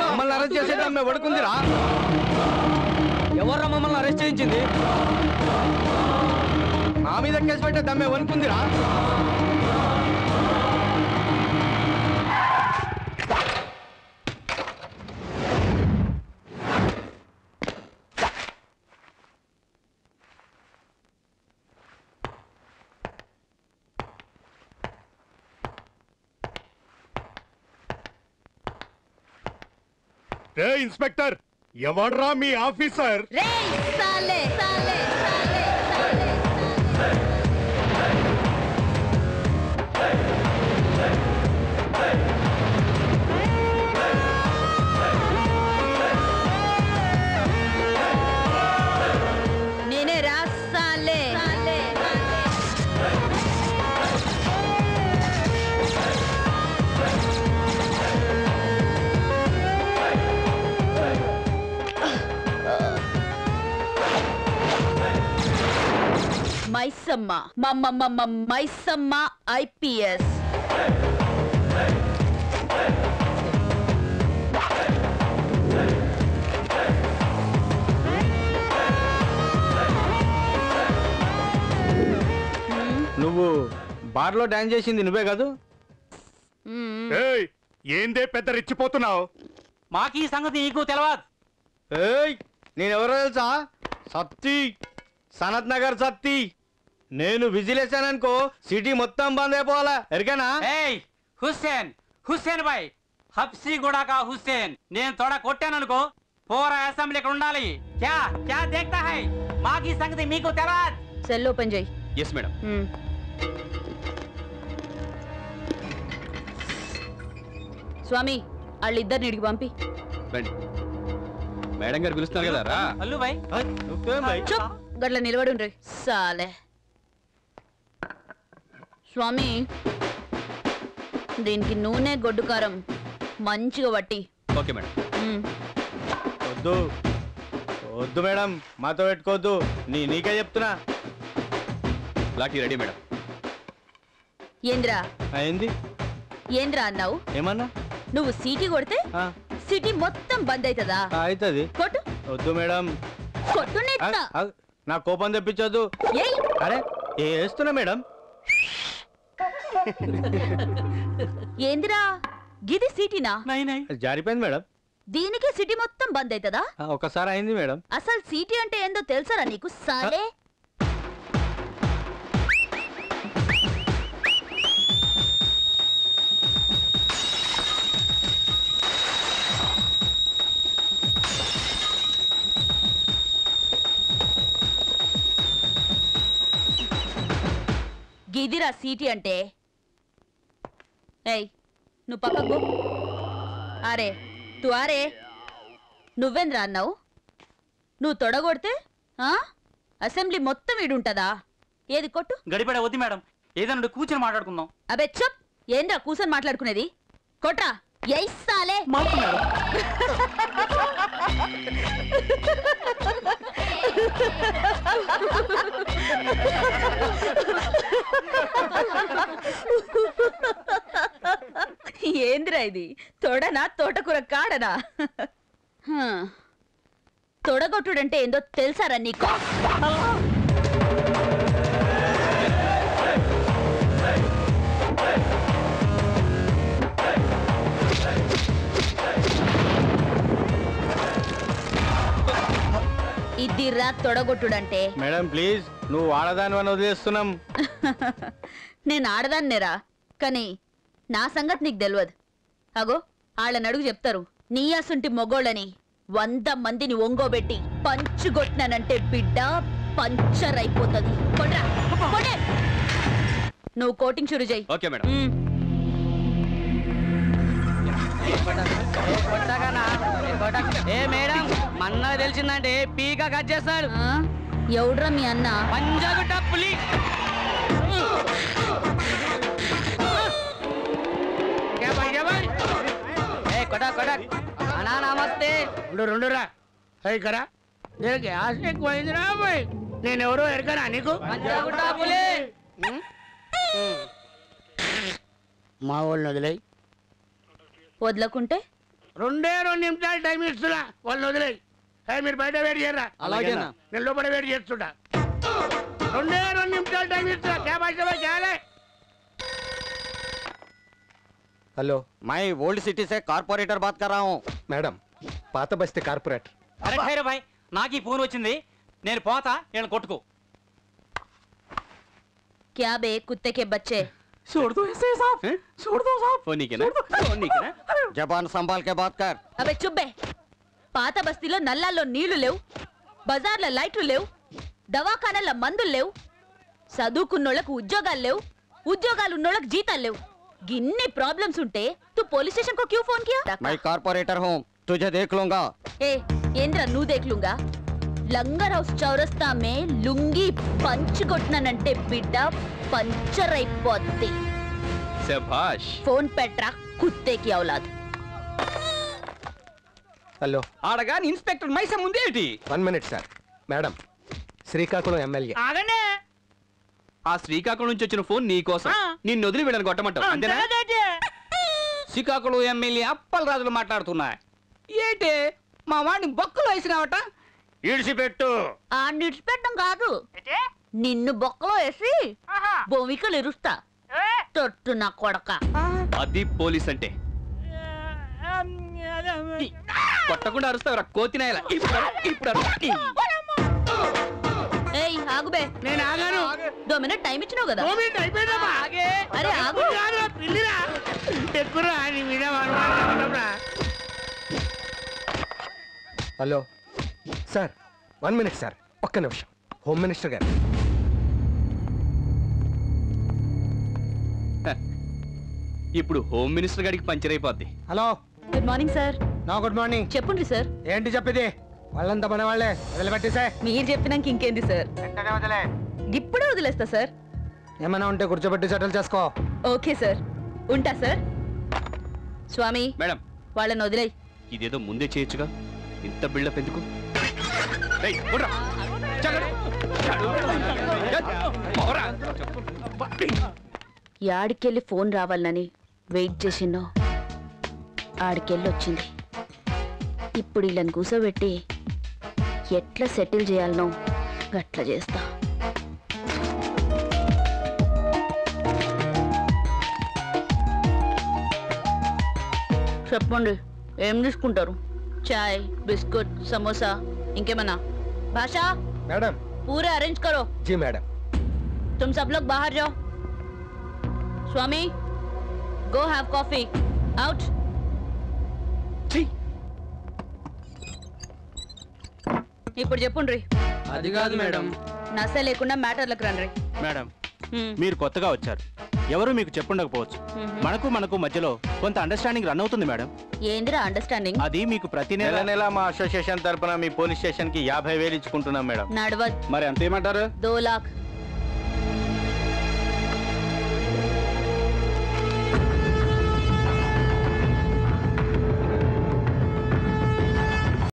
మమ్మల్ని అరెస్ట్ చేసేది ఆమె పడుకుందిరా. ఎవర్రా మమ్మల్ని అరెస్ట్ చేయించింది? నా మీద కేసు పెట్టే దమ్మే వనుకుందిరా. రే ఇన్స్పెక్టర్, ఎవడ్రా మీ ఆఫీసర్? నేనే రా సాలే. మైసమ్మ మైసమ్మ IPS. నువ్వు బార్లో డాన్స్ చేసింది నువ్వే కాదు? ఏందే పెద్ద రెచ్చిపోతున్నావు? మాకు ఈ సంగతి నీకు తెలవదు. నేనెవరో తెలుసా? సత్తి, సనత్ నగర్ సత్తి. నేను విజిలేసాననుకో సిటీ మొత్తం బంద్ అయిపోవాలా, ఎరికేనా? హుస్సేన్ భాయ్, హబ్సీ గుడాకా హుస్సేన్. నేను తోడ కొట్టాననుకో పోరా అసెంబ్లీ ఇక్కడ ఉండాలి. క్యా క్యా దేఖ్తా హై? మాకు ఈ సంగతి మీకు తెలవదు. సెల్ ఓపెన్ చేయి. Yes madam. స్వామి వాళ్ళిద్దరిని ఇడికి పంపి. మేడం గారు పిలుస్తున్నారు కదా రా. అల్లు భాయ్ గట్ల నిలబడి సాలే. స్వామి దీనికి నూనె గొడ్డు కారం మంచిగా పట్టి. Okay madam. వద్దు వద్దు మేడం, మాతో పెట్టుకోవద్దు. నీకే చెప్తున్నా. Lathi ready madam. ఏంద్రా అయింది? ఏంద్రా అన్నావు? ఏమన్నా? నువ్వు సీటీ కొడితే సిటీ మొత్తం బంద్ అవుతుందా? అవుతుంది. కొట్టు. వద్దు మేడం. కొట్టు. నా కోపం తెప్పించొద్దు. అరే వేస్తున్నా మేడం. ఏందిరా గిది సిటీనా? జారిపోయింది మేడం. దీనికి సిటీ మొత్తం బంద్ అవుతుందా? ఒకసారి అయింది మేడం. అసలు సిటీ అంటే ఏందో తెలుసారా నీకు? సాలే గిదిరా సిటీ అంటే. ఏయ్ నువ్వు పక్కకు. అరే తు అరే నువ్వేంద్రా అన్నావు? నువ్వు తొడగొడితే అసెంబ్లీ మొత్తం ఈడుంటదా? ఏది కొట్టు. గడిపడే వద్దు మేడం, ఏదన్నా కూర్చొని మాట్లాడుకుందాం. అబే చెప్. ఏంద్రా కూర్చొని మాట్లాడుకునేది? కొట్రా. ఎయిసాలే. ఏంద్రా ఇది? తొడనా తోటకూర కాడనా? తొడగొట్టుడంటే ఏందో తెలుసారా నీకు? ఇదిరా తొడగొట్టుడంటే. మేడం ప్లీజ్, నువ్వు ఆడదాని అని వదిలేస్తున్నాం. నేను ఆడదాన్నేరా, కానీ నా సంగతి నీకు తెలియదు. అగో వాళ్ళని అడుగు చెప్తారు. నీ అసుంటి మొగోళ్ళని 100 మందిని ఒంగోబెట్టి పంచుగొట్టినానంటే బిడ్డ పంచర్ అయిపోతుంది. నువ్వు కోటింగ్ షురు చేయి. Okay madam. ఏ మేడం, మన్నా తెలిసిందంటే పీక కట్ చేస్తాడు. ఎవడ్రా మీ అన్న? పంజాగుట్ట పులి. అన్నా నమస్తే. రెండురా కరా నేను గ్యాస్ ఎక్కువైందిరా పోయి. నేనెవరో ఎరకనా నీకు? పంజాగుట్ట పులి. మా వాళ్ళని వదిలేయి. వదలకుంటే 2 నిమిషాలు టైం ఇస్తున్నా, వాళ్ళని వదిలేయి. మీరు బయట వెయిట్ చేయరా, అలాగేనా? నేను లోపల వెయిట్ చేస్తుంటా. 2 నిమిషాలు టైం ఇస్తున్నా. క్యా భాష చేయాలి? हेलो, मैं ओल्ड सिटी से कारपोरेटर बात कर रहा हूँ. मैडम పాత బస్తీ కార్పొరేటర్. అరే ఖైరే భాయ్, నాకు ఈ ఫోన్ వచ్చింది, నేను పోతా, నేను కొట్టుకో. క్యా బే కుత్తే కే బచ్చే? छोड़ दो ऐसे साहब, छोड़ दो साहब. फोन नहीं किया फोन नहीं किया. जबान संभाल के बात कर. అబే చుబ్బే. పాత బస్తీలో నల్లాల్లో నీళ్లు లేవు, బజార్ల లైట్లు లేవు, దవాఖానల మందులు లేవు, చదువుకున్నోళ్ళకు ఉద్యోగాలు లేవు, ఉద్యోగాలు ఉన్నోళ్ళకి జీతాలు లేవు. గిన్ని ప్రాబ్లమ్స్ ఉంటే తూ పోలీస్ స్టేషన్ को क्यों फोन किया? मैं कारपोरेटर हूँ, तुझे देख लूंगा. ए ఏంద్రా నువ్వు देख लूंगा? లంగర్ హౌస్ చౌరస్తా మే లుంగి పంచ్ కొట్టినానంటే బిడ్డ పంచర్ అయిపోద్ది. శభాష్. ఫోన్ పెట్రా కుత్తే కి ఔలాద్. హలో, ఆడగా ఇన్స్పెక్టర్ మైసా ముందేటి? 1 minute sir. Madam, Srikakulam MLA. ఆగండి. ఆ శ్రీకాకుళం నుంచి వచ్చిన ఫోన్ నీ కోసం, నిన్ను వదిలి వీళ్ళని కొట్టమంటావు అంతేనా? శ్రీకాకుళం ఎమ్మెల్యే అప్పల రాజులు మాట్లాడుతున్నా. ఏంటి మా వాడిని బొక్కలు వేసినావట? ఇడిచిపెట్టు. ఆ నిడిచిపెట్టడం కాదు, నిన్ను బొక్కలో వేసి భూమికలు ఇరుస్తా. తొట్టు నా కొడక. అది పోలీస్ అంటే. కొట్టకుండా అరుస్తావురా కోతినాయలా. ఏయ్ ఆగుబే. నేను ఆగాను. 2 మినిట్ టైం ఇచ్చినావు కదా. 2 మినిట్ అయిపోయిందమ్మా. అరే ఆగు. పిల్లిరా ఎక్కురా నీ మీద అనుమానం. హలో సార్, 1 మినిట్ సార్, ఒక్క నిమిషం. హోమ్ మినిస్టర్ గారు. ఇప్పుడు హోమ్ మినిస్టర్ గారికి పంచర్ అయిపోద్ది. Hello, good morning sir. నా గుడ్ మార్నింగ్. చెప్పుండ్రి సార్. ఏంటి చెప్పేది? వాళ్ళంతా మన వాళ్ళే, వదిలిపెట్టేసే. మీరు చెప్పినాక ఇంకేంది సార్? ఇప్పుడే వదిలేస్తా సార్. ఏమైనా ఉంటే కూర్చోబెట్టి సెటిల్ చేసుకో. ఓకే సార్, ఉంటా సార్. స్వామి మేడం, వాళ్ళని వదిలేయ్. ఇదేదో ముందే చేయొచ్చుగా, ఇంత బిల్డప్ ఎందుకు? ఏయ్, కొట్రా. చల్లడు. పోరా. యాడికెళ్ళి ఫోన్ రావాలని వెయిట్ చేసినో ఆడికెళ్ళి వచ్చింది. ఇప్పుడు వీళ్ళని కూసోబెట్టి ఎట్లా సెటిల్ చేయాలనో గట్లా చేస్తా. చెప్పండి, ఏం తీసుకుంటారు? చాయ్, బిస్కెట్, సమోసా, ఇంకేమన్నా? భాషా, మేడం. पूरे अरेंज करो. जी मैडम. तुम सब लोग बाहर जाओ. स्वामी, go have coffee. Out. ఇప్పుడు చెప్పుండ్రి. అది కాదు మేడం. నస లేకుండా మ్యాటర్లకు రండి. మేడం, మీరు కొత్తగా వచ్చారు, ఎవరు మీకు చెప్పుండకపోవచ్చు. మనకు మధ్యలో కొంత అండర్స్టాండింగ్ రన్ అవుతుంది మేడం. ఏందిరా అండర్స్టాండింగ్? అది మీకు ప్రతి నెల నెల నెల మా అసోసియేషన్ తరపున మీ పోలీస్ స్టేషన్ కి 50,000 ఇచ్చుకుంటున్నాం మేడం. నడవద్. మరి అంతేమంటారు? 2 लाख.